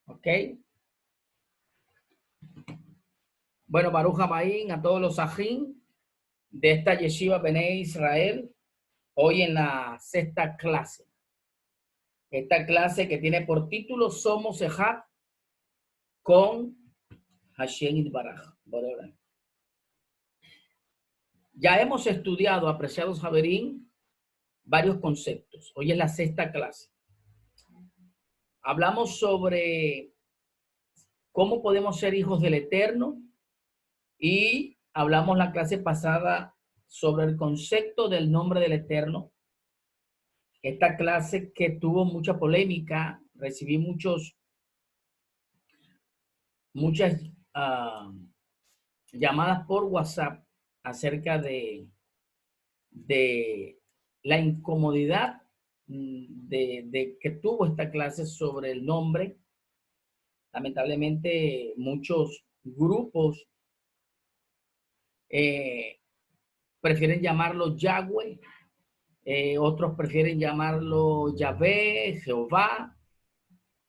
¿Ok? Bueno, Baruch Hamaim, a todos los ajín de esta Yeshiva Bnei Israel, hoy en la sexta clase. Esta clase que tiene por título Somos Ejad con Hashem Itbaraj. Ya hemos estudiado, apreciados Javerín, varios conceptos. Hoy es la sexta clase. Hablamos sobre cómo podemos ser hijos del Eterno y hablamos la clase pasada sobre el concepto del nombre del Eterno. Esta clase que tuvo mucha polémica, recibí muchas llamadas por WhatsApp acerca de la incomodidad de que tuvo esta clase sobre el nombre. Lamentablemente, muchos grupos prefieren llamarlo Yahweh, otros prefieren llamarlo Yahvé, Jehová.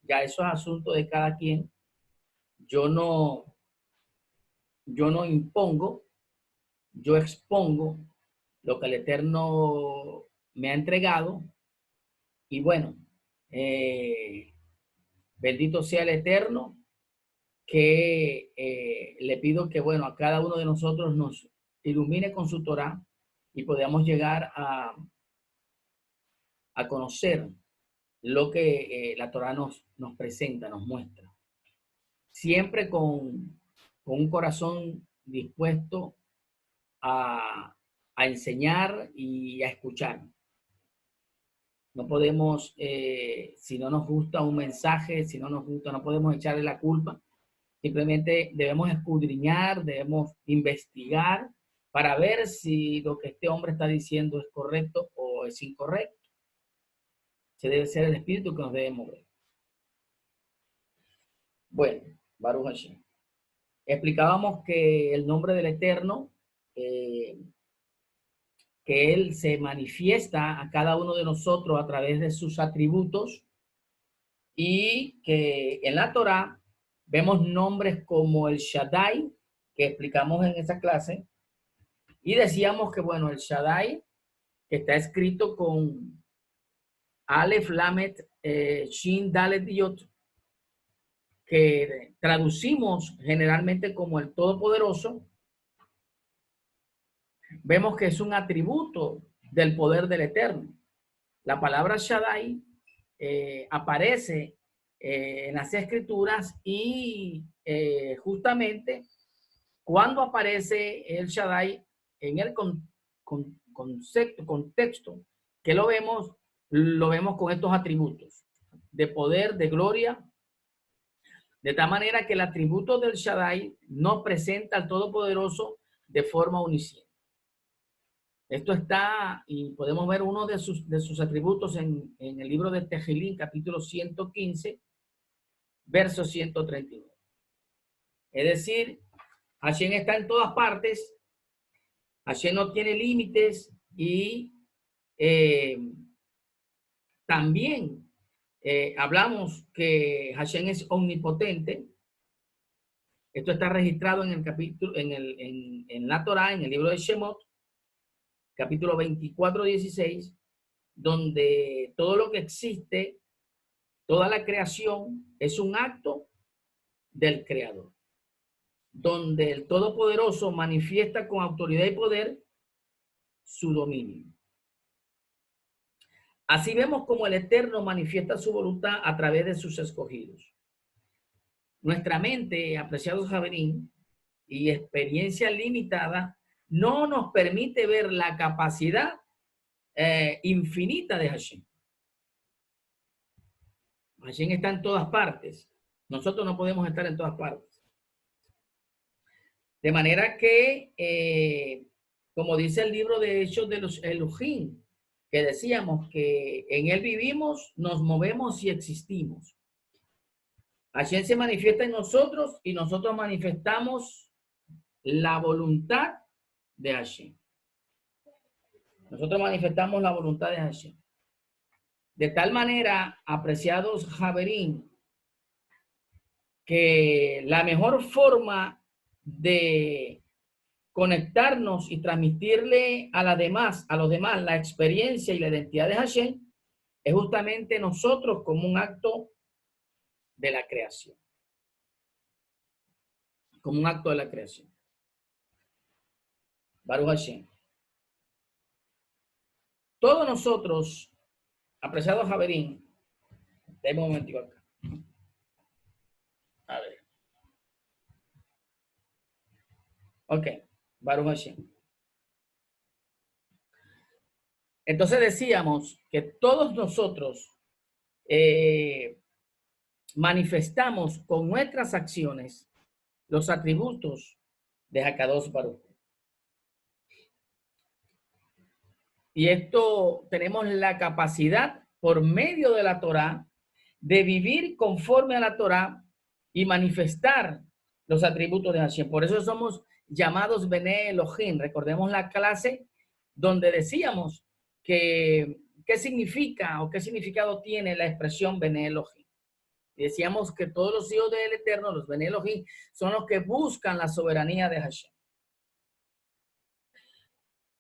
Ya eso es asunto de cada quien. Yo no impongo, yo expongo lo que el Eterno me ha entregado. Y bueno, bendito sea el Eterno, que le pido que, bueno, a cada uno de nosotros nos ilumine con su Torah y podamos llegar a conocer lo que la Torah nos presenta, nos muestra. Siempre con un corazón dispuesto a enseñar y a escuchar. No podemos, si no nos gusta un mensaje, si no nos gusta, no podemos echarle la culpa. Simplemente debemos escudriñar, debemos investigar para ver si lo que este hombre está diciendo es correcto o es incorrecto. Ese debe ser el espíritu que nos debe mover. Bueno, Baruch Hashem. Explicábamos que el nombre del Eterno, que Él se manifiesta a cada uno de nosotros a través de sus atributos y que en la Torah vemos nombres como el Shaddai, que explicamos en esa clase, y decíamos que, bueno, el Shaddai, que está escrito con Aleph, Lamet, Shin, Dalet y Yot, que traducimos generalmente como el Todopoderoso, vemos que es un atributo del poder del Eterno. La palabra Shaddai aparece en las Escrituras y justamente cuando aparece el Shaddai en el contexto que lo vemos con estos atributos de poder, de gloria, de tal manera que el atributo del Shaddai no presenta al Todopoderoso de forma unisciente. Esto está, y podemos ver uno de sus atributos en el libro de Tejilín, capítulo 115, verso 139. Es decir, Hashem está en todas partes, Hashem no tiene límites y también hablamos que Hashem es omnipotente. Esto está registrado en el capítulo, en la Torah, en el libro de Shemot, capítulo 24, 16, donde todo lo que existe, toda la creación es un acto del Creador, donde el Todopoderoso manifiesta con autoridad y poder su dominio. Así vemos como el Eterno manifiesta su voluntad a través de sus escogidos. Nuestra mente, apreciados Javerín, y experiencia limitada no nos permite ver la capacidad infinita de Hashem. Hashem está en todas partes. Nosotros no podemos estar en todas partes. De manera que, como dice el libro de Hechos de los Elohim, que decíamos que en él vivimos, nos movemos y existimos. Hashem se manifiesta en nosotros y nosotros manifestamos la voluntad de Hashem. Nosotros manifestamos la voluntad de Hashem. De tal manera, apreciados Javerín, que la mejor forma de conectarnos y transmitirle a los demás la experiencia y la identidad de Hashem es justamente nosotros como un acto de la creación. Como un acto de la creación. Baruch Hashem. Todos nosotros, apreciados Javerín, déjame un momentico acá. A ver. Ok, Baruch Hashem. Entonces decíamos que todos nosotros manifestamos con nuestras acciones los atributos de Hakadosh Baruch. Y esto tenemos la capacidad por medio de la Torá de vivir conforme a la Torá y manifestar los atributos de Hashem. Por eso somos llamados Bene Elohim. Recordemos la clase donde decíamos que qué significa o qué significado tiene la expresión Bene Elohim. Y decíamos que todos los hijos del Eterno, los Bene Elohim, son los que buscan la soberanía de Hashem.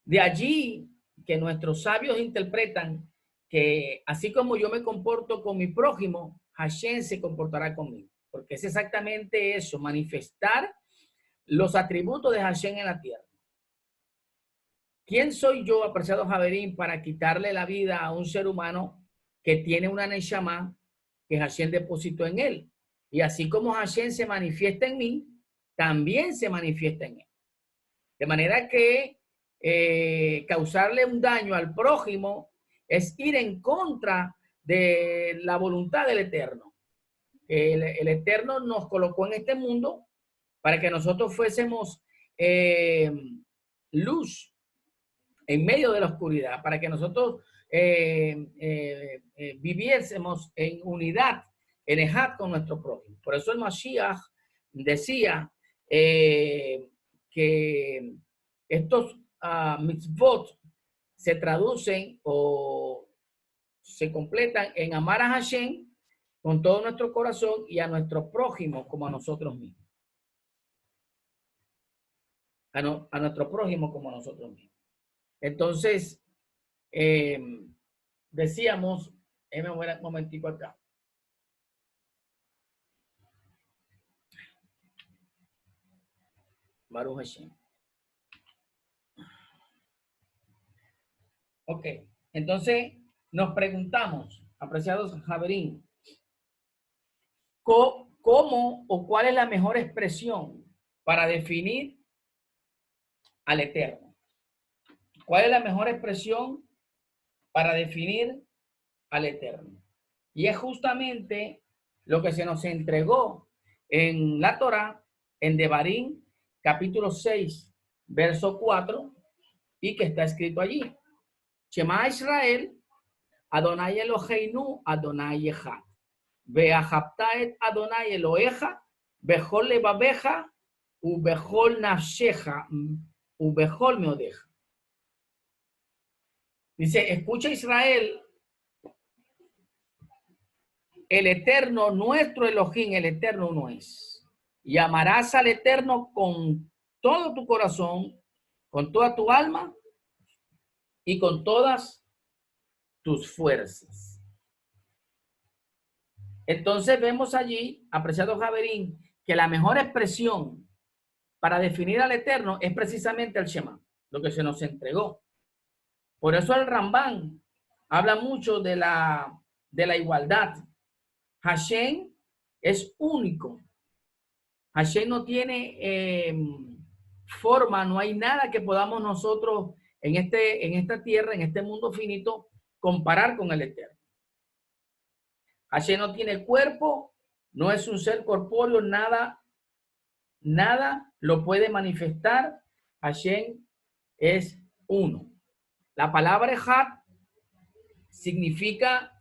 De allí que nuestros sabios interpretan que así como yo me comporto con mi prójimo, Hashem se comportará conmigo. Porque es exactamente eso, manifestar los atributos de Hashem en la tierra. ¿Quién soy yo, apreciado Javerín, para quitarle la vida a un ser humano que tiene una Neshama que Hashem depositó en él? Y así como Hashem se manifiesta en mí, también se manifiesta en él. De manera que causarle un daño al prójimo es ir en contra de la voluntad del Eterno. El Eterno nos colocó en este mundo para que nosotros fuésemos luz en medio de la oscuridad, para que nosotros viviésemos en unidad, en ejad con nuestro prójimo. Por eso el Mashiach decía que estos mitzvot se traducen o se completan en amar a Hashem con todo nuestro corazón y a nuestro prójimo como a nosotros mismos. A nuestro prójimo como a nosotros mismos. Entonces, decíamos, un momentico acá. Baruch Hashem. Ok, entonces nos preguntamos, apreciados Javerín, ¿cómo o cuál es la mejor expresión para definir al Eterno? ¿Cuál es la mejor expresión para definir al Eterno? Y es justamente lo que se nos entregó en la Torá, en Devarim, capítulo 6, verso 4, y que está escrito allí. Shema Israel, Adonai Eloheinu, Adonai Echad. Ve'ahabta et Adonai Elohecha, bechol levaveja, ubechol nafsheja, ubechol meodeja. Dice, escucha Israel, el Eterno, nuestro Elohim, el Eterno uno es. Y amarás al Eterno con todo tu corazón, con toda tu alma y con todas tus fuerzas. Entonces vemos allí, apreciado Javerín, que la mejor expresión para definir al Eterno es precisamente el Shema, lo que se nos entregó. Por eso el Rambán habla mucho de la igualdad. Hashem es único. Hashem no tiene forma, no hay nada que podamos nosotros en esta tierra, en este mundo finito, comparar con el Eterno. Hashem no tiene cuerpo, no es un ser corpóreo, nada lo puede manifestar. Hashem es uno. La palabra Echad significa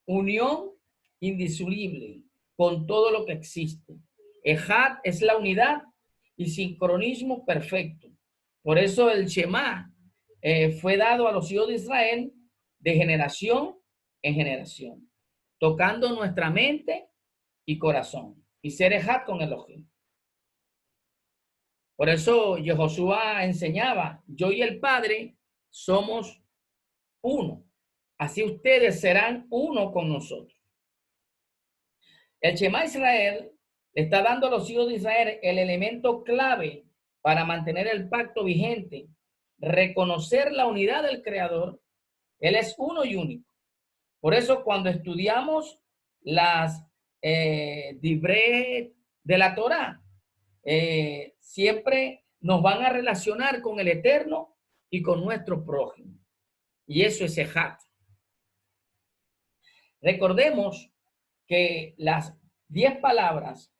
unión indisoluble con todo lo que existe. Echad es la unidad y sincronismo perfecto. Por eso el Shema fue dado a los hijos de Israel de generación en generación, tocando nuestra mente y corazón. y ser ejad con Elohim. Por eso Yehoshua enseñaba, yo y el Padre somos uno. Así ustedes serán uno con nosotros. El Shema Israel le está dando a los hijos de Israel el elemento clave para mantener el pacto vigente, reconocer la unidad del Creador. Él es uno y único. Por eso cuando estudiamos las divrei de la Torá, siempre nos van a relacionar con el Eterno y con nuestro prójimo. Y eso es ejat. Recordemos que las 10 palabras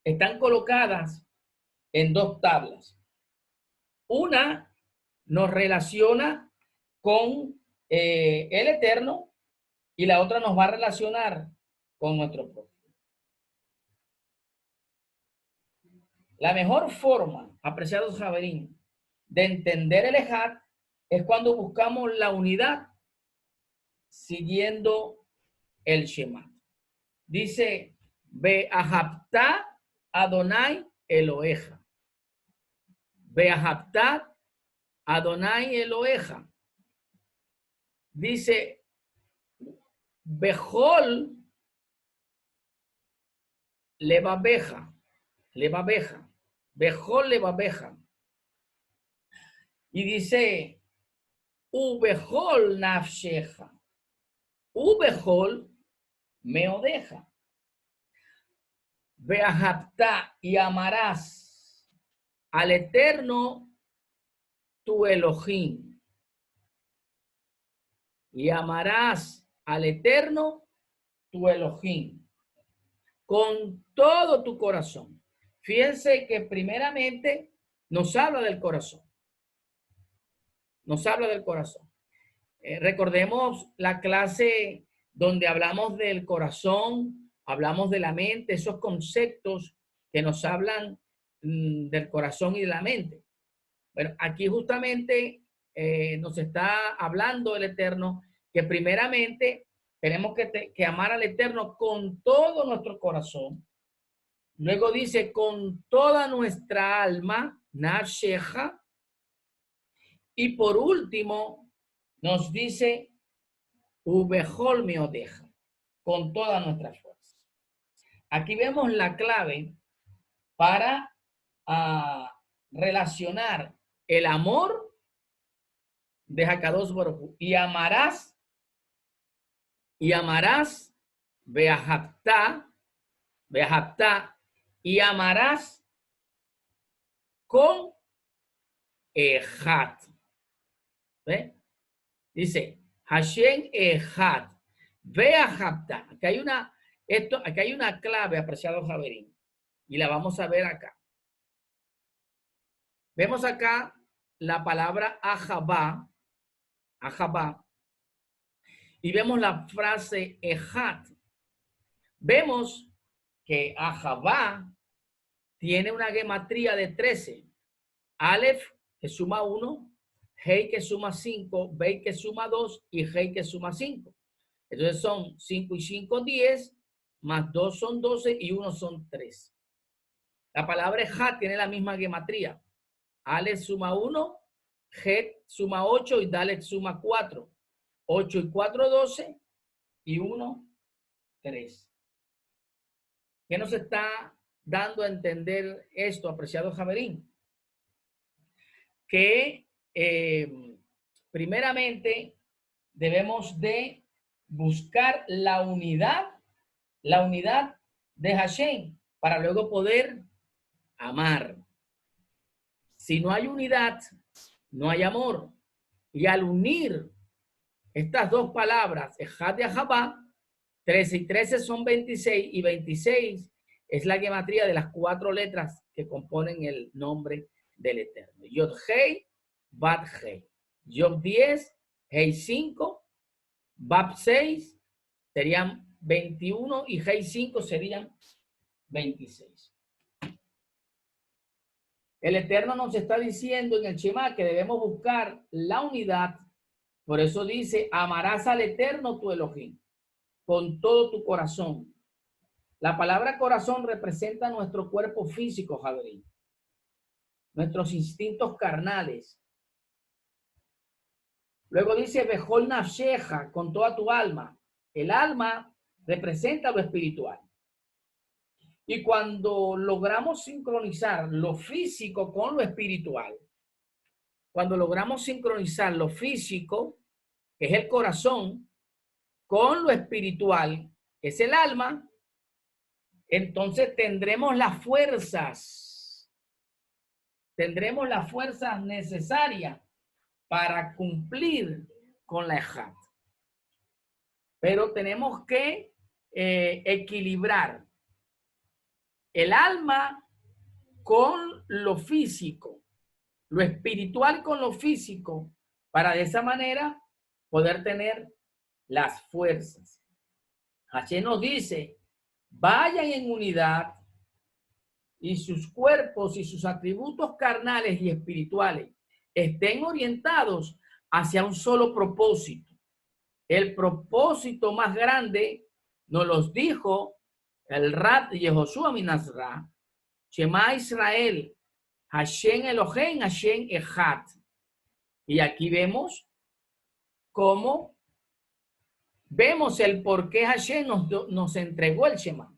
están colocadas en 2 tablas. Una nos relaciona con el Eterno y la otra nos va a relacionar con nuestro prójimo. La mejor forma, apreciados Javerín, de entender el ejat es cuando buscamos la unidad siguiendo el Shema. Dice, Be'ahabta Adonai Eloheja. Be'ahabta Adonai Eloheja. Dice, Bejol Levabeja. Levabeja. Bejol Levabeja. Y dice, Ubejol Nafsheja. Ubejol Meodeja. Be'ahabta, y amarás al Eterno tu Elohim. Y amarás al Eterno tu Elohim con todo tu corazón. Fíjense que primeramente nos habla del corazón. Nos habla del corazón. Recordemos la clase donde hablamos del corazón, hablamos de la mente, esos conceptos que nos hablan del corazón y de la mente. Bueno, aquí justamente nos está hablando el Eterno que primeramente tenemos que amar al Eterno con todo nuestro corazón. Luego dice con toda nuestra alma, Nafsheja. Y por último nos dice Ubejol Meodeja, con toda nuestra fuerza. Aquí vemos la clave para relacionar el amor de Hakadosh Baruj Hu. Y amarás Be'ahabta, y amarás con Ejat. ¿Ve? Dice Hashem Ejat, Be'ahabta. Aquí hay una clave, apreciado Javerín, y la vamos a ver acá. Vemos acá la palabra Ahabá, y vemos la frase Ejat. Vemos que Ahabá tiene una gematría de 13. Aleph, que suma 1, Hei, que suma 5, Bey, que suma 2, y Hei, que suma 5. Entonces son 5 y 5, 10, más 2 son 12 y 1 son 3. La palabra Ejat tiene la misma gematría. Aleph suma 1, Het suma 8 y Dalet suma 4. 8 y 4, 12 y 1, 3. ¿Qué nos está dando a entender esto, apreciado Javerín? Que primeramente debemos de buscar la unidad de Hashem para luego poder amar. Si no hay unidad, no hay amor. Y al unir estas 2 palabras, Ejat y Ahabá, 13 y 13 son 26 y 26 es la gematría de las 4 letras que componen el nombre del Eterno. Yod Hei, Bat Hei. Yod 10, Hei 5, Bab 6 serían 21 y Hei 5 serían 26. El Eterno nos está diciendo en el Shema que debemos buscar la unidad. Por eso dice, amarás al Eterno tu Elohim con todo tu corazón, La palabra corazón representa nuestro cuerpo físico, Javier, nuestros instintos carnales. Luego dice, Bejol nafsheja, con toda tu alma. El alma representa lo espiritual. Y cuando logramos sincronizar lo físico con lo espiritual, cuando logramos sincronizar lo físico, que es el corazón, con lo espiritual, que es el alma, entonces tendremos las fuerzas necesarias para cumplir con la Ejat. Pero tenemos que equilibrar el alma con lo físico, lo espiritual con lo físico, para de esa manera poder tener las fuerzas. Hashem nos dice, vayan en unidad y sus cuerpos y sus atributos carnales y espirituales estén orientados hacia un solo propósito. El propósito más grande nos los dijo el Rab Yehoshua Minazra, Shema Israel, Hashem Elohim, Hashem Echad. Y aquí vemos cómo vemos el por qué Hashem nos entregó el Shema.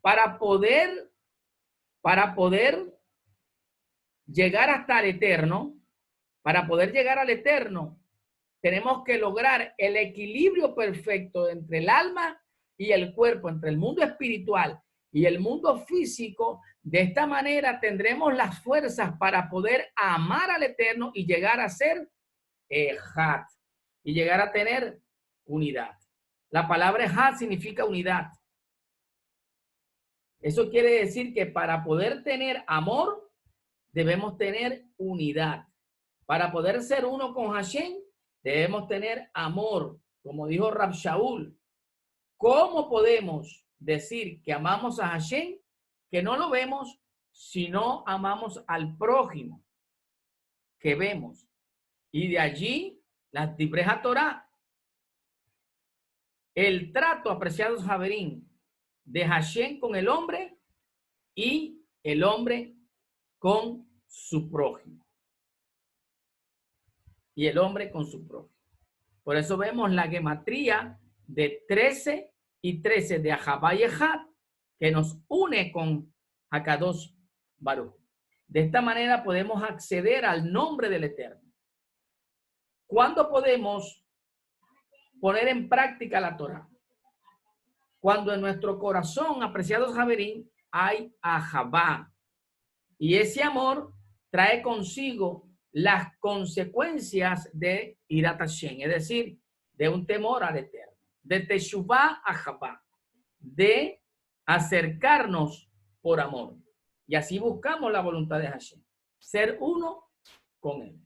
Para poder llegar hasta el eterno, tenemos que lograr el equilibrio perfecto entre el alma y el cuerpo, entre el mundo espiritual y el mundo físico. De esta manera tendremos las fuerzas para poder amar al eterno y llegar a ser Ejad, y llegar a tener unidad. La palabra Ejad significa unidad. Eso quiere decir que para poder tener amor, debemos tener unidad. Para poder ser uno con Hashem, debemos tener amor, como dijo Rab Shaul. ¿Cómo podemos decir que amamos a Hashem, que no lo vemos, si no amamos al prójimo que vemos? Y de allí, la Dibreja Torah, el trato, apreciados Javerín, de Hashem con el hombre y el hombre con su prójimo. Y el hombre con su prójimo. Por eso vemos la gematría de 13 y 13 de Ahabá y Ejad, que nos une con Hakadosh Baruj. De esta manera podemos acceder al nombre del Eterno. ¿Cuándo podemos poner en práctica la Torah? Cuando en nuestro corazón, apreciados Javerín, hay Ahabá. Y ese amor trae consigo las consecuencias de Irat Hashem, es decir, de un temor al Eterno, de Teshuvá a Ahabá, de acercarnos por amor. Y así buscamos la voluntad de Hashem, ser uno con Él.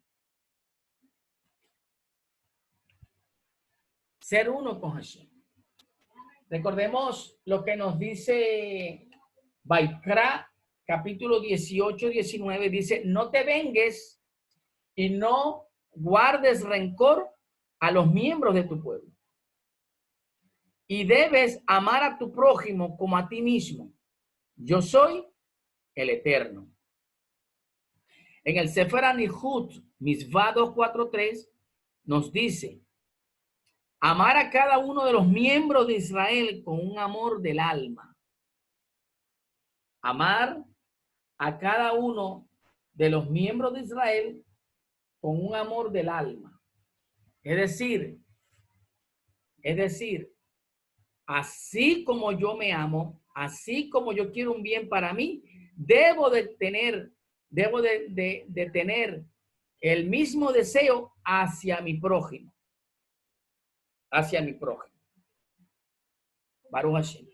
Ser uno con Hashem. Recordemos lo que nos dice Vaikra, capítulo 18, 19, dice, no te vengues y no guardes rencor a los miembros de tu pueblo. Y debes amar a tu prójimo como a ti mismo. Yo soy el Eterno. En el Sefer Anihut, Misvá 243, nos dice, amar a cada uno de los miembros de Israel con un amor del alma. Amar a cada uno de los miembros de Israel con un amor del alma. Es decir, así como yo me amo, así como yo quiero un bien para mí, debo de tener el mismo deseo hacia mi prójimo. Hacia mi prójimo. Baruch Hashem.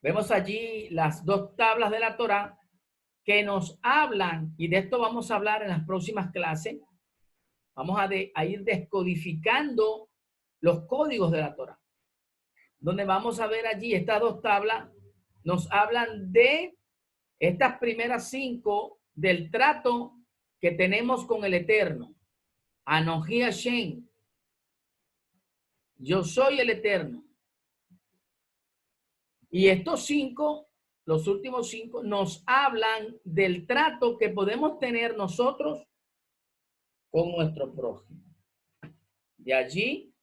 Vemos allí las dos tablas de la Torah que nos hablan, y de esto vamos a hablar en las próximas clases. Vamos a ir descodificando los códigos de la Torah, donde vamos a ver allí estas dos tablas, nos hablan de estas primeras 5 del trato que tenemos con el Eterno. Anoji Hashem. Yo soy el Eterno. Y estos 5, los últimos 5, nos hablan del trato que podemos tener nosotros con nuestro prójimo. De allí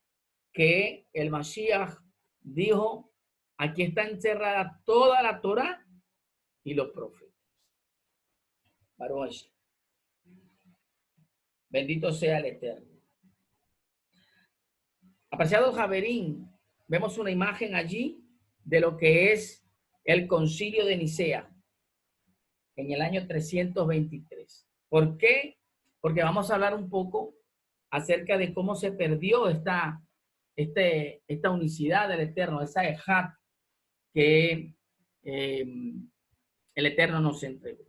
que el Mashiach dijo, aquí está encerrada toda la Torá y los profetas. Baruch. Bendito sea el Eterno. Apreciado Javerín, vemos una imagen allí de lo que es el concilio de Nicea en el año 323. ¿Por qué? Porque vamos a hablar un poco acerca de cómo se perdió esta unicidad del Eterno, esa ejad que el Eterno nos entregó.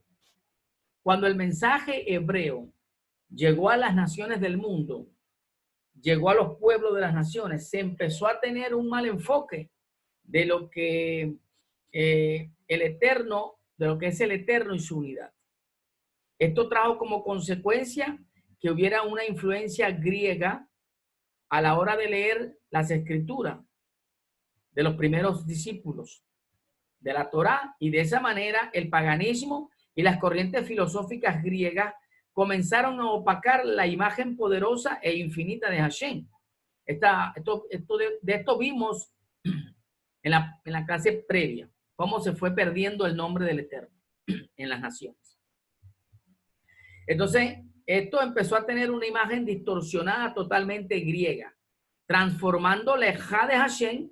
Cuando el mensaje hebreo llegó a las naciones del mundo, llegó a los pueblos de las naciones, se empezó a tener un mal enfoque de lo que el Eterno, de lo que es el Eterno y su unidad. Esto trajo como consecuencia que hubiera una influencia griega a la hora de leer las escrituras de los primeros discípulos de la Torá, y de esa manera el paganismo y las corrientes filosóficas griegas comenzaron a opacar la imagen poderosa e infinita de Hashem. De esto vimos en la clase previa, cómo se fue perdiendo el nombre del Eterno en las naciones. Entonces, esto empezó a tener una imagen distorsionada totalmente griega, transformando la ejá de Hashem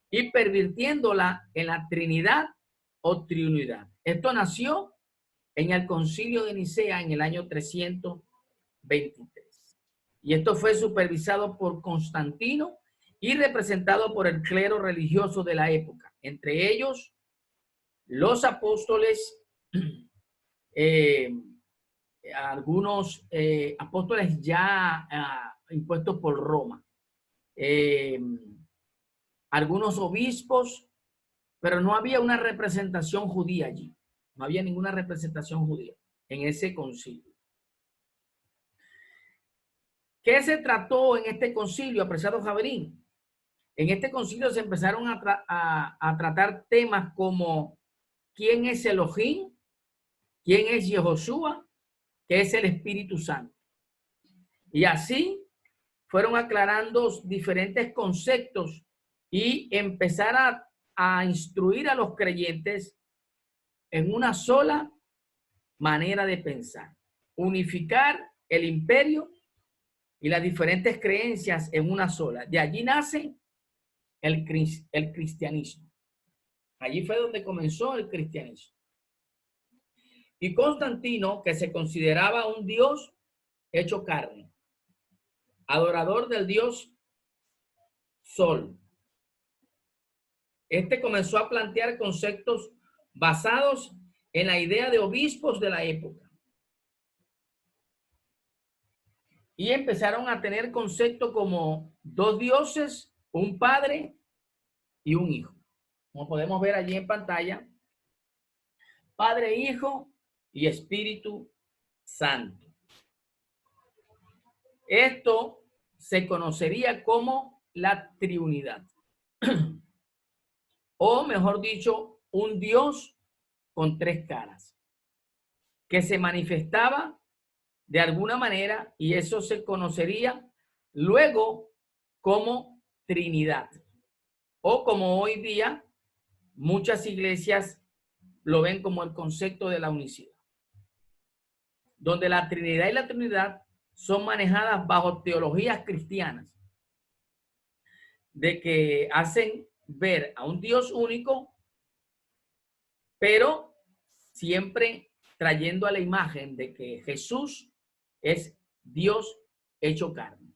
y pervirtiéndola en la Trinidad o Triunidad. Esto nació en el concilio de Nicea en el año 323. Y esto fue supervisado por Constantino y representado por el clero religioso de la época, entre ellos los apóstoles, algunos apóstoles ya impuestos por Roma, algunos obispos, pero no había una representación judía allí. No había ninguna representación judía en ese concilio. ¿Qué se trató en este concilio, apreciado Javerín? En este concilio se empezaron a tratar temas como quién es Elohim, quién es Yehoshua, qué es el Espíritu Santo. Y así fueron aclarando diferentes conceptos y empezar a instruir a los creyentes en una sola manera de pensar, unificar el imperio y las diferentes creencias en una sola. De allí nace el cristianismo. Allí fue donde comenzó el cristianismo. Y Constantino, que se consideraba un dios hecho carne, adorador del dios Sol, este comenzó a plantear conceptos basados en la idea de obispos de la época. Y empezaron a tener conceptos como dos dioses, un padre y un hijo. Como podemos ver allí en pantalla, Padre, Hijo y Espíritu Santo. Esto se conocería como la Triunidad. O mejor dicho, un Dios con tres caras, que se manifestaba de alguna manera, y eso se conocería luego como Trinidad, o como hoy día muchas iglesias lo ven como el concepto de la unicidad, donde la Trinidad y la Trinidad son manejadas bajo teologías cristianas, de que hacen ver a un Dios único, pero siempre trayendo a la imagen de que Jesús es Dios hecho carne.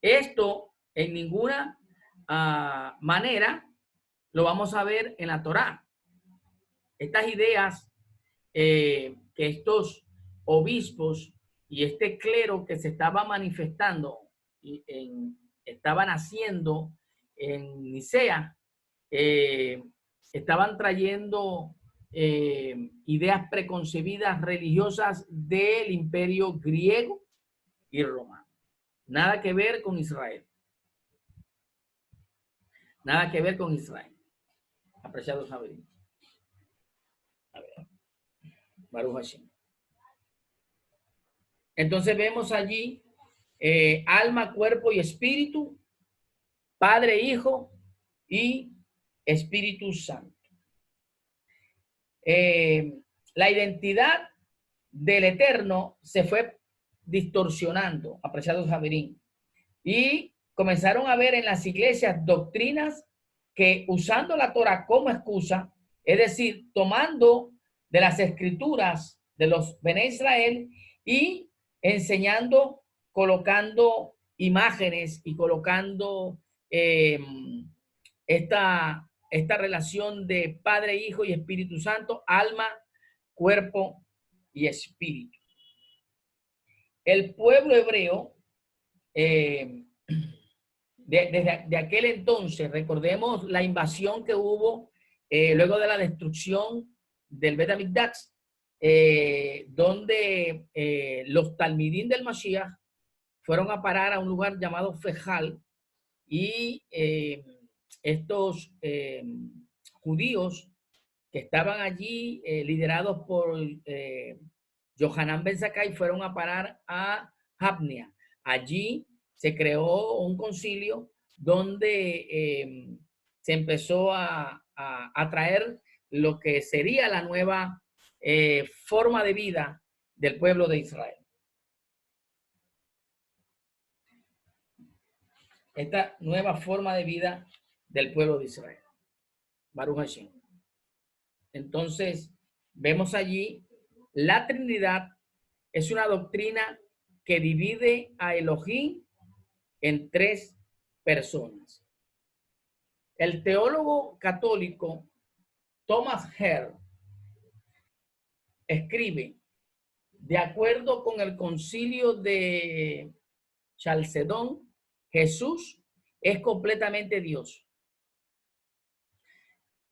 Esto en ninguna manera lo vamos a ver en la Torá. Estas ideas que estos obispos y este clero que se estaba manifestando estaban haciendo en Nicea, estaban trayendo ideas preconcebidas religiosas del imperio griego y romano. Nada que ver con Israel. Nada que ver con Israel. Apreciados Javier. A ver, Baruch Hashem. Entonces vemos allí alma, cuerpo y espíritu, Padre, Hijo y Espíritu Santo. La identidad del Eterno se fue distorsionando, apreciados Javerín, y comenzaron a ver en las iglesias doctrinas que usando la Torah como excusa, es decir, tomando de las escrituras de los Bene Israel y enseñando, colocando imágenes y colocando esta relación de Padre, Hijo y Espíritu Santo, alma, cuerpo y espíritu. El pueblo hebreo, desde aquel entonces, recordemos la invasión que hubo luego de la destrucción del Bet HaMikdash, donde los talmidín del Mashiach fueron a parar a un lugar llamado Fejal y estos judíos que estaban allí liderados por Yohanan Ben Zakkai fueron a parar a Hapnia. Allí se creó un concilio donde se empezó a traer lo que sería la nueva forma de vida del pueblo de Israel. Esta nueva forma de vida del pueblo de Israel. Baruch Hashem. Entonces, vemos allí la Trinidad es una doctrina que divide a Elohim en tres personas. El teólogo católico Thomas Herr escribe, de acuerdo con el concilio de Chalcedón, Jesús es completamente Dios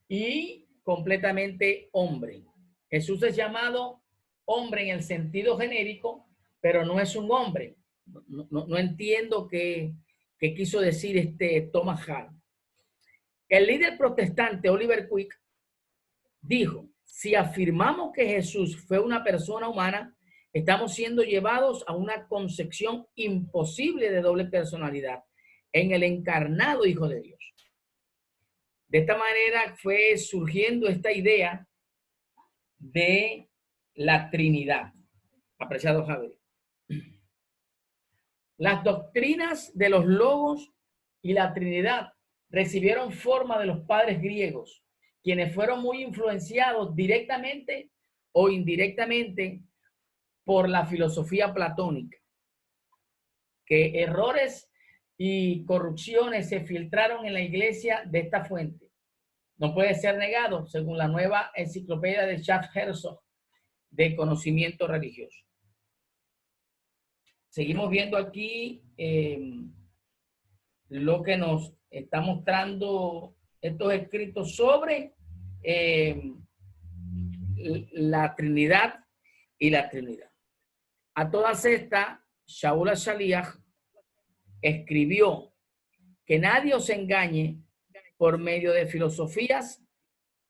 y completamente hombre. Jesús es llamado hombre en el sentido genérico, pero no es un hombre. No entiendo qué quiso decir Thomas Hart. El líder protestante Oliver Quick dijo, si afirmamos que Jesús fue una persona humana, estamos siendo llevados a una concepción imposible de doble personalidad en el encarnado Hijo de Dios. De esta manera fue surgiendo esta idea de la Trinidad, apreciado Javier. Las doctrinas de los logos y la Trinidad recibieron forma de los padres griegos, quienes fueron muy influenciados directamente o indirectamente por la filosofía platónica, que errores y corrupciones se filtraron en la iglesia de esta fuente. No puede ser negado, según la nueva enciclopedia de Schaff Herzog de conocimiento religioso. Seguimos viendo aquí lo que nos está mostrando estos escritos sobre la Trinidad y la Trinidad. A todas estas, Shaul HaShaliach escribió que nadie os engañe por medio de filosofías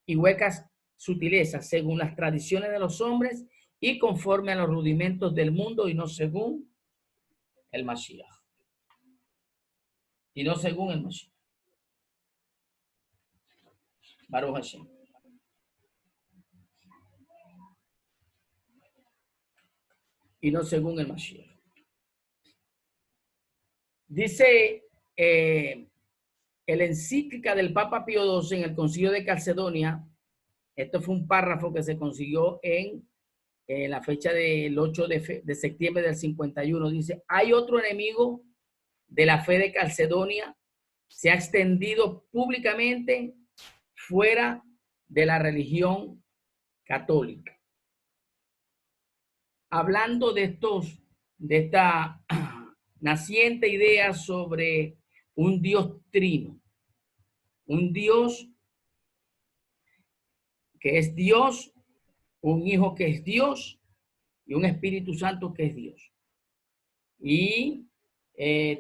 y huecas sutilezas, según las tradiciones de los hombres y conforme a los rudimentos del mundo y no según el Mashiach. Y no según el Mashiach. Baruch Hashem. Y no según el Mashiach. Dice el encíclica del Papa Pío XII en el Concilio de Calcedonia. Esto fue un párrafo que se consiguió en la fecha del 8 de septiembre del 51. Dice, hay otro enemigo de la fe de Calcedonia, se ha extendido públicamente fuera de la religión católica. Hablando de esta naciente idea sobre un Dios trino, un Dios que es Dios, un Hijo que es Dios y un Espíritu Santo que es Dios. Y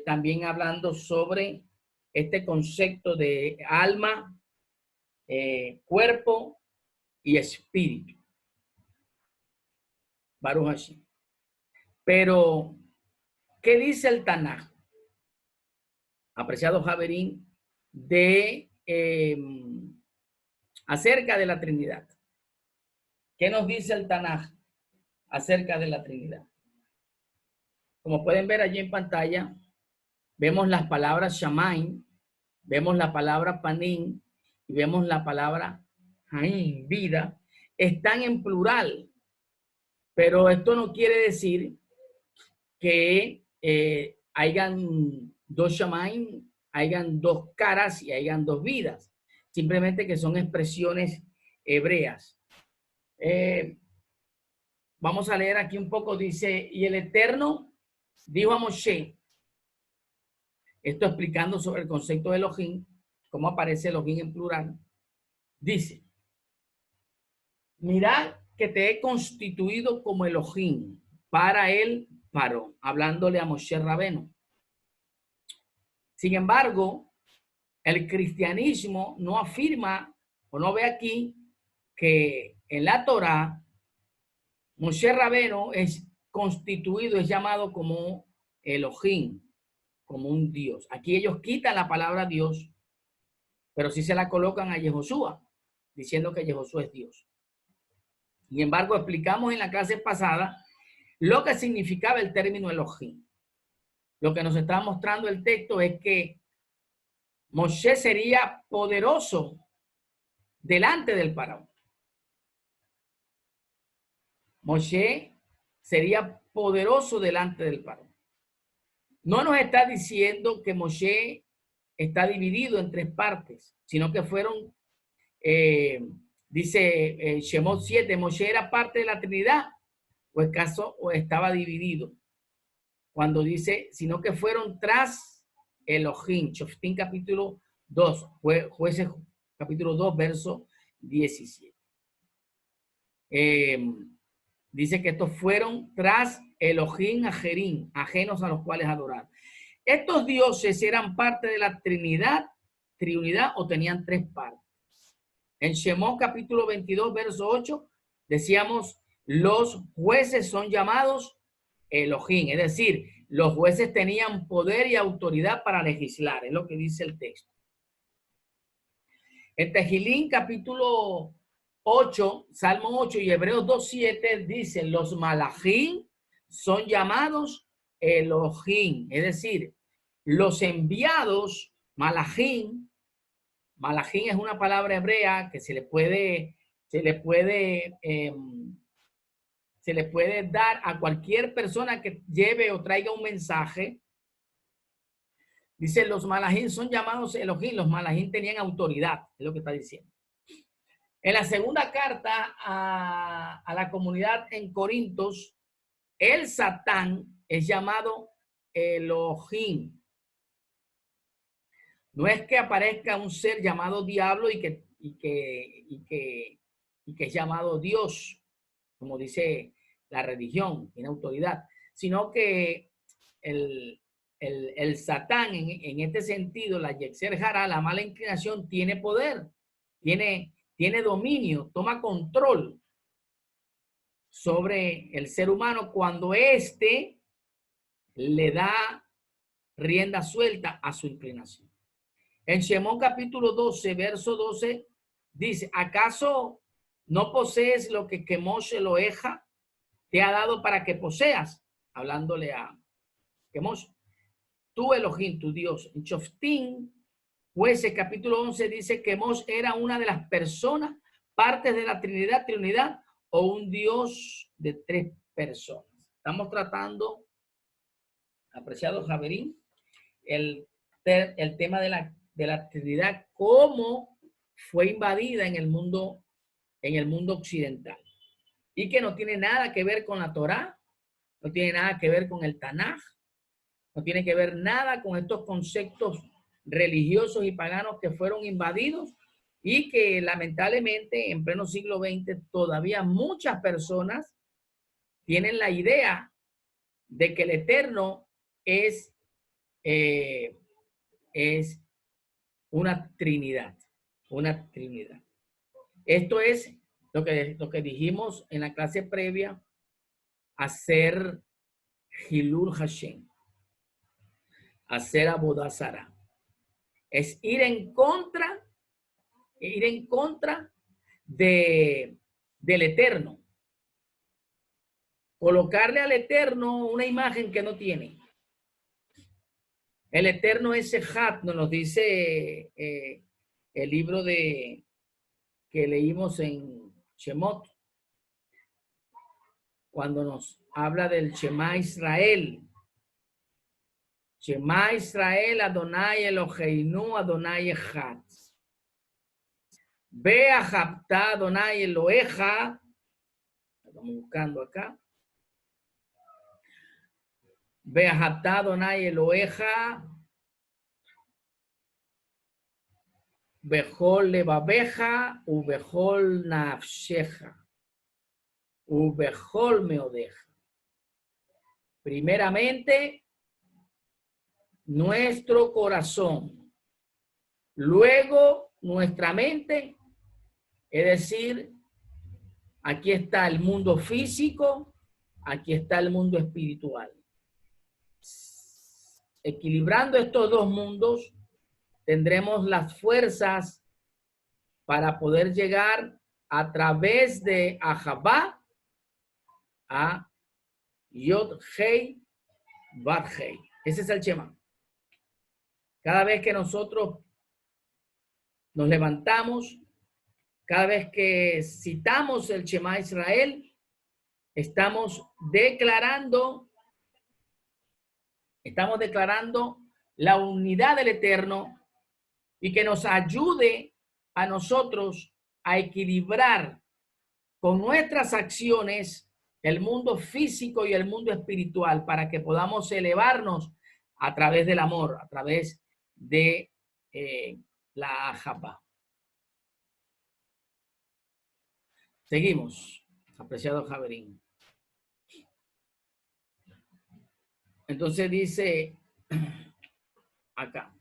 también hablando sobre este concepto de alma, cuerpo y espíritu. Baruch Hashem. Pero, ¿qué dice el Tanaj? Apreciado Javerín, de acerca de la Trinidad. ¿Qué nos dice el Tanaj acerca de la Trinidad? Como pueden ver allí en pantalla, vemos las palabras Shamaim, vemos la palabra Panim y vemos la palabra Haim, vida. Están en plural, pero esto no quiere decir que hayan dos Shamaim, hayan dos caras y hayan dos vidas. Simplemente que son expresiones hebreas. Vamos a leer aquí un poco, dice, y el Eterno dijo a Moshe, esto explicando sobre el concepto de Elohim, cómo aparece Elohim en plural, dice, mirad que te he constituido como Elohim para el Paró, hablándole a Moshe Rabeno. Sin embargo, el cristianismo no afirma o no ve aquí que en la Torá Moshe Rabeno es constituido, es llamado como Elohim, como un Dios. Aquí ellos quitan la palabra Dios, pero sí se la colocan a Yehoshua, diciendo que Yehoshua es Dios. Sin embargo, explicamos en la clase pasada lo que significaba el término Elohim. Lo que nos está mostrando el texto es que Moshe sería poderoso delante del faraón. Moshe sería poderoso delante del faraón. No nos está diciendo que Moshe está dividido en tres partes, sino que fueron, dice Shemot 7, Moshe era parte de la Trinidad, o acaso o estaba dividido. Cuando dice, sino que fueron tras Elohim, Shoftim capítulo 2, Jueces capítulo 2, verso 17. Dice que estos fueron tras Elohim Ajerim, ajenos a los cuales adorar. Estos dioses eran parte de la Trinidad o tenían tres partes. En Shemot capítulo 22, verso 8, decíamos, los jueces son llamados Elohim, es decir, los jueces tenían poder y autoridad para legislar, es lo que dice el texto. En Tejilín capítulo 8, Salmo 8 y Hebreos 2:7 dicen, los malachim son llamados Elohim, es decir, los enviados, malachim es una palabra hebrea que se le puede dar a cualquier persona que lleve o traiga un mensaje. Dice, los malachim son llamados Elohim, los malachim tenían autoridad, es lo que está diciendo. En la segunda carta a la comunidad en Corintios, el Satán es llamado Elohim. No es que aparezca un ser llamado diablo y que es llamado Dios, como dice la religión, tiene autoridad, sino que el Satán, en este sentido, la Yetzer Hará, la mala inclinación, tiene poder, tiene dominio, toma control sobre el ser humano cuando éste le da rienda suelta a su inclinación. En Shemot capítulo 12, verso 12, dice, ¿acaso no posees lo que Kemosh Eloheja te ha dado para que poseas? Hablándole a Kemosh, tú Elohim, tu Dios. En Shoftim, Jueces capítulo 11 dice que Kemosh era una de las personas, partes de la Trinidad, o un Dios de tres personas. Estamos tratando, apreciado Javerín, el tema de la Trinidad, cómo fue invadida en el mundo occidental. Y que no tiene nada que ver con la Torá, no tiene nada que ver con el Tanaj, no tiene que ver nada con estos conceptos religiosos y paganos que fueron invadidos y que lamentablemente en pleno siglo XX todavía muchas personas tienen la idea de que el Eterno es una Trinidad. Una Trinidad. Esto es lo que dijimos en la clase previa, hacer Hilul Hashem, hacer Avodah Zarah. Es ir en contra del Eterno. Colocarle al Eterno una imagen que no tiene. El Eterno es Ejat, nos dice el libro que leímos en Shemot, cuando nos habla del Shema Israel. Shema Israel, Adonai Eloheinu, Adonai Echad. Ve a Japta, Adonai Eloheja. Estamos buscando acá. Ve a Japta, Adonai Eloheja. Bejol levabeja, ubejol nafsheja. Ubejol meodeja. Primeramente, nuestro corazón. Luego, nuestra mente. Es decir, aquí está el mundo físico, aquí está el mundo espiritual. Equilibrando estos dos mundos, tendremos las fuerzas para poder llegar a través de Ahabá a Yod Hei Bat Hei. Ese es el Shema. Cada vez que nosotros nos levantamos, cada vez que citamos el Shema Israel, estamos declarando la unidad del Eterno y que nos ayude a nosotros a equilibrar con nuestras acciones el mundo físico y el mundo espiritual para que podamos elevarnos a través del amor, a través de la Ahabá. Seguimos, apreciado Javerín. Entonces dice acá.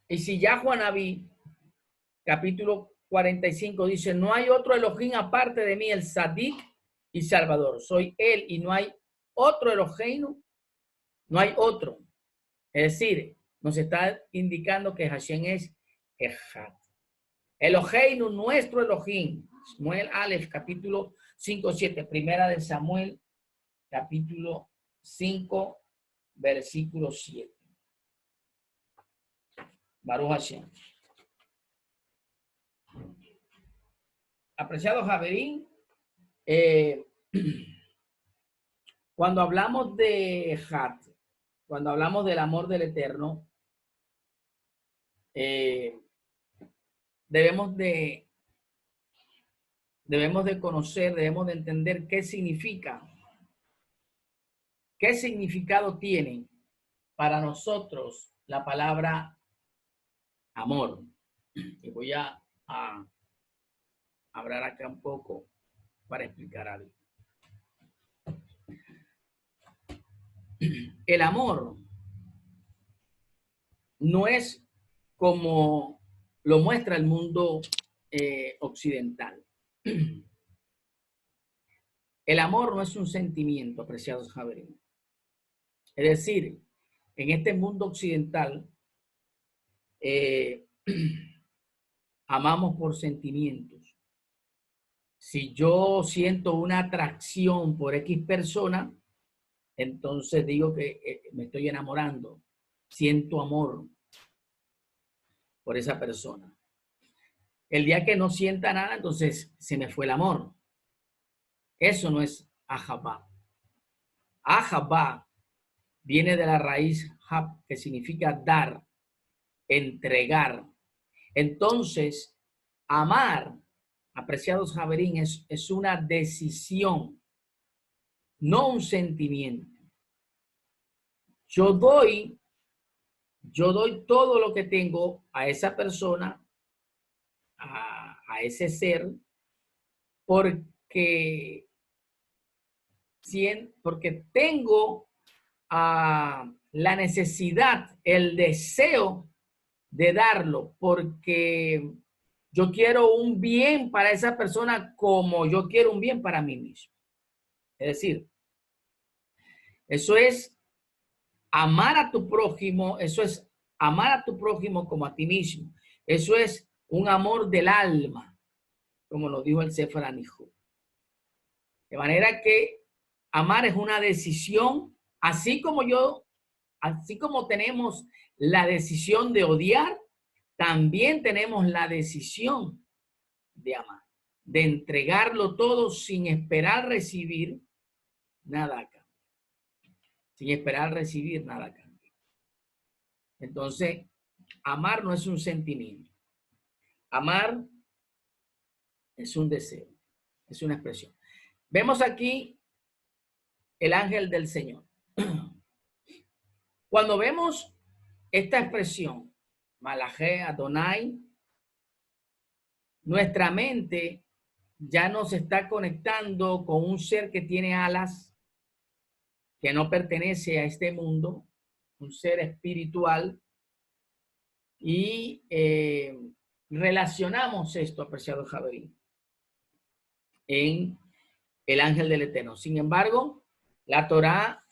Y si ya Juanabí, capítulo 45, dice, no hay otro Elohim aparte de mí, el Sadik y Salvador. Soy él y no hay otro Elohim, no hay otro. Es decir, nos está indicando que Hashem es Ejad. Eloheinu, nuestro Elohim. Samuel Aleph, capítulo 5, 7. Primera de Samuel, capítulo 5, versículo 7. Baruch Hashem. Apreciado Javerín, cuando hablamos de Ejad, cuando hablamos del amor del Eterno, debemos de conocer, debemos de entender qué significa, qué significado tiene para nosotros la palabra amor. Y voy a hablar acá un poco para explicar algo. El amor no es como lo muestra el mundo occidental. El amor no es un sentimiento, apreciados Javerín. Es decir, en este mundo occidental amamos por sentimientos. Si yo siento una atracción por X persona, entonces digo que me estoy enamorando. Siento amor por esa persona. El día que no sienta nada, entonces se me fue el amor. Eso no es Ahabá. Ahabá viene de la raíz hab, que significa dar, entregar. Entonces, amar, apreciados Javerín, es una decisión, no un sentimiento. Yo doy todo lo que tengo a esa persona, a ese ser, porque tengo la necesidad, el deseo de darlo, porque yo quiero un bien para esa persona como yo quiero un bien para mí mismo. Es decir, eso es amar a tu prójimo, eso es amar a tu prójimo como a ti mismo. Eso es un amor del alma, como lo dijo el Sefer Anihu. De manera que amar es una decisión, así como tenemos la decisión de odiar, también tenemos la decisión de amar, de entregarlo todo sin esperar recibir nada acá, sin esperar recibir nada acá. Entonces, amar no es un sentimiento. Amar es un deseo, es una expresión. Vemos aquí el ángel del Señor. Cuando vemos esta expresión, Malajé Adonai, nuestra mente ya nos está conectando con un ser que tiene alas, que no pertenece a este mundo, un ser espiritual, y relacionamos esto, apreciado Javerín, en el ángel del Eterno. Sin embargo, la Torá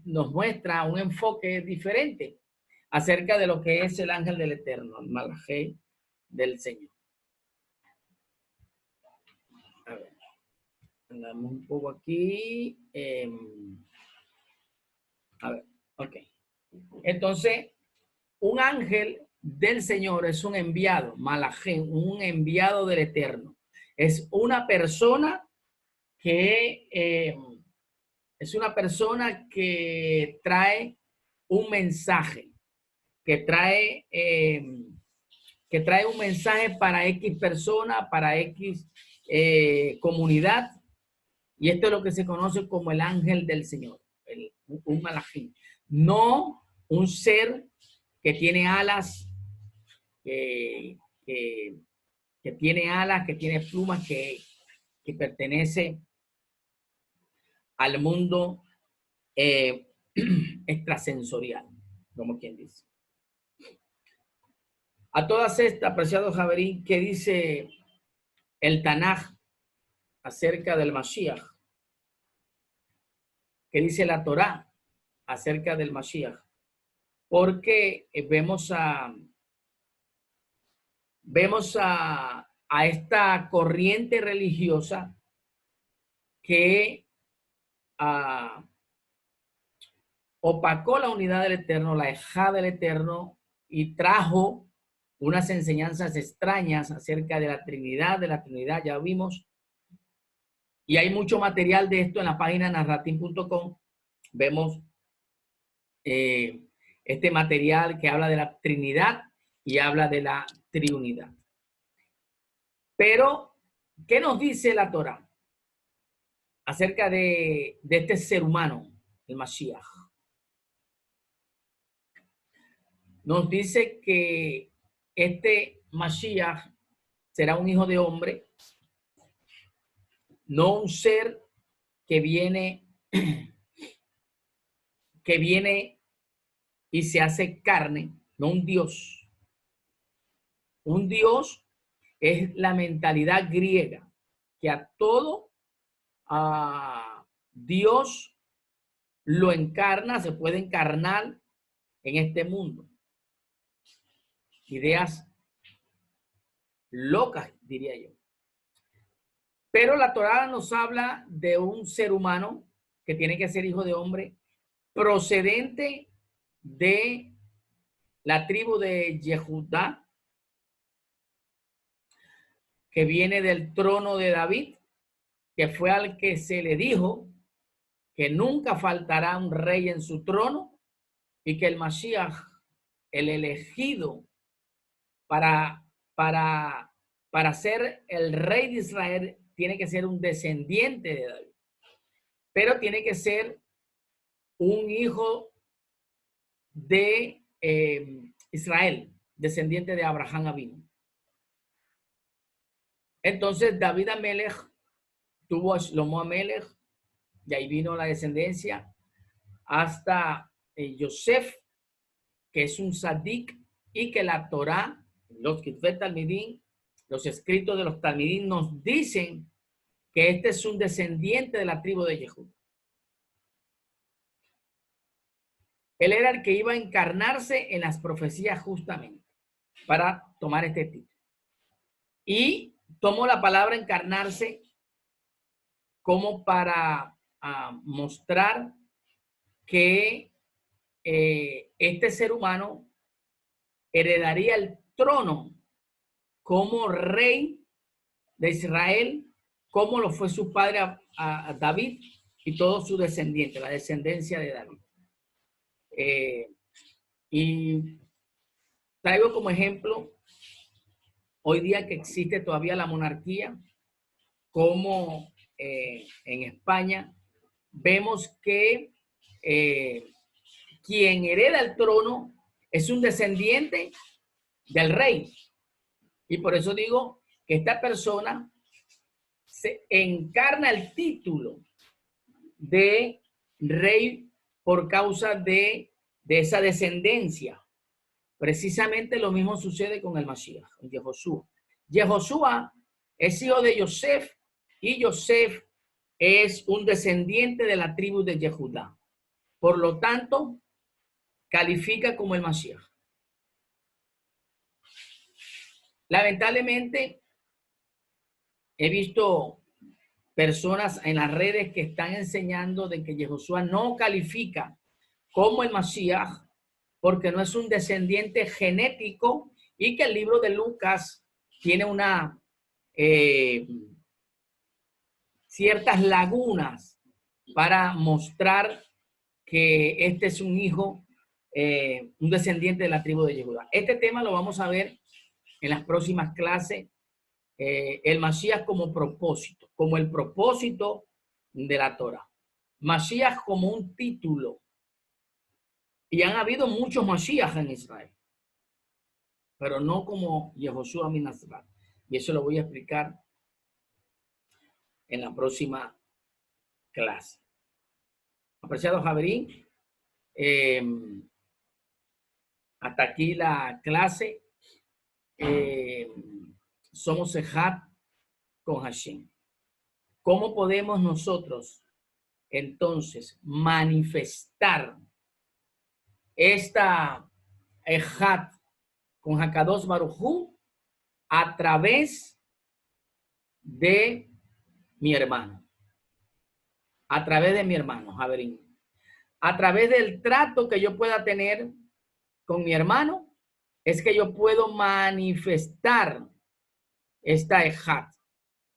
nos muestra un enfoque diferente acerca de lo que es el ángel del Eterno, el Malajé del Señor. A ver, andamos un poco aquí. A ver, ok. Entonces, un ángel del Señor es un enviado, Malajé, un enviado del Eterno. Es una persona que trae un mensaje, que trae un mensaje para X persona, para X comunidad, y esto es lo que se conoce como el ángel del Señor, un malajín. No un ser que tiene alas, que tiene alas, que tiene plumas, que pertenece al mundo extrasensorial, como quien dice. A todas estas, apreciado Javerín, ¿qué dice el Tanaj acerca del Mashiach? ¿Qué dice la Torá acerca del Mashiach? Porque vemos a esta corriente religiosa que opacó la unidad del Eterno, la ejá del Eterno, y trajo unas enseñanzas extrañas acerca de la Trinidad, ya vimos. Y hay mucho material de esto en la página narratim.com. Vemos este material que habla de la Trinidad y habla de la triunidad. Pero, ¿qué nos dice la Torá acerca de este ser humano, el Mashiach? Nos dice que este Mashiach será un hijo de hombre, no un ser que viene y se hace carne, no un Dios. Un Dios es la mentalidad griega, que a todo Dios lo encarna, se puede encarnar en este mundo. Ideas locas, diría yo. Pero la Torá nos habla de un ser humano que tiene que ser hijo de hombre, procedente de la tribu de Yehudá, que viene del trono de David, que fue al que se le dijo que nunca faltará un rey en su trono y que el Mashiach, el elegido para ser el rey de Israel, tiene que ser un descendiente de David, pero tiene que ser un hijo de Israel, descendiente de Abraham Avinu. Entonces David Amelech tuvo a Shlomo Amelech, y ahí vino la descendencia hasta Yosef, que es un sadik, y que la Torá, los Kitvet Talmidim, los escritos de los Talmidim nos dicen que este es un descendiente de la tribu de Yehud. Él era el que iba a encarnarse en las profecías justamente para tomar este título. Y tomó la palabra encarnarse como para mostrar que este ser humano heredaría el trono como rey de Israel, como lo fue su padre a David y todo su descendiente, la descendencia de David. Y traigo como ejemplo, hoy día que existe todavía la monarquía, como en España, vemos que quien hereda el trono es un descendiente del rey. Y por eso digo que esta persona se encarna el título de rey por causa de esa descendencia. Precisamente lo mismo sucede con el Mashiach, con Yehoshua. Yehoshua es hijo de Yosef y Yosef es un descendiente de la tribu de Yehudá. Por lo tanto, califica como el Mashiach. Lamentablemente, he visto personas en las redes que están enseñando de que Yehoshua no califica como el Mashiach porque no es un descendiente genético y que el libro de Lucas tiene ciertas lagunas para mostrar que este es un hijo, un descendiente de la tribu de Yehudá. Este tema lo vamos a ver en las próximas clases. El Mashiach como propósito, como el propósito de la Torah. Mashiach como un título. Y han habido muchos Mashiach en Israel, pero no como Yehoshua min Nazaret. Y eso lo voy a explicar en la próxima clase. Apreciado Javerín, hasta aquí la clase. Somos Ejad con Hashem. ¿Cómo podemos nosotros entonces manifestar esta Ejad con Hakadosh Baruj Hu? A través de mi hermano. A través de mi hermano, Javerín. A través del trato que yo pueda tener con mi hermano, es que yo puedo manifestar esta Ejad.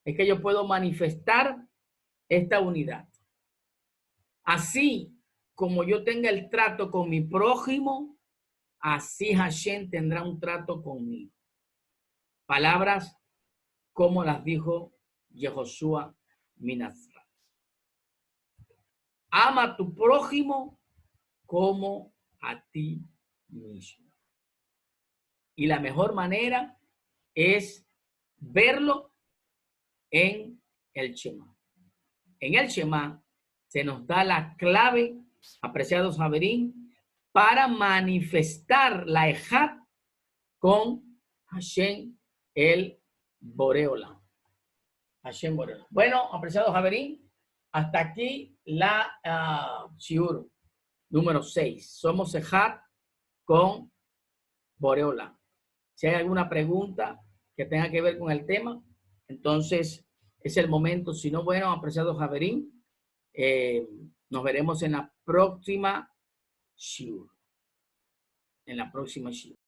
Es que yo puedo manifestar esta unidad. Así como yo tenga el trato con mi prójimo, así Hashem tendrá un trato conmigo. Palabras como las dijo Yehoshua min Nazaret. Ama a tu prójimo como a ti mismo. Y la mejor manera es verlo en el Shema. En el Shema se nos da la clave, apreciados Javerín, para manifestar la Ejad con Hashem el Boreola. Hashem Boreola. Bueno, apreciados Javerín, hasta aquí la shiur número 6. Somos Ejad con Boreola. Si hay alguna pregunta que tenga que ver con el tema, entonces es el momento. Si no, bueno, apreciados Javerín, nos veremos en la próxima shiur. En la próxima shiur.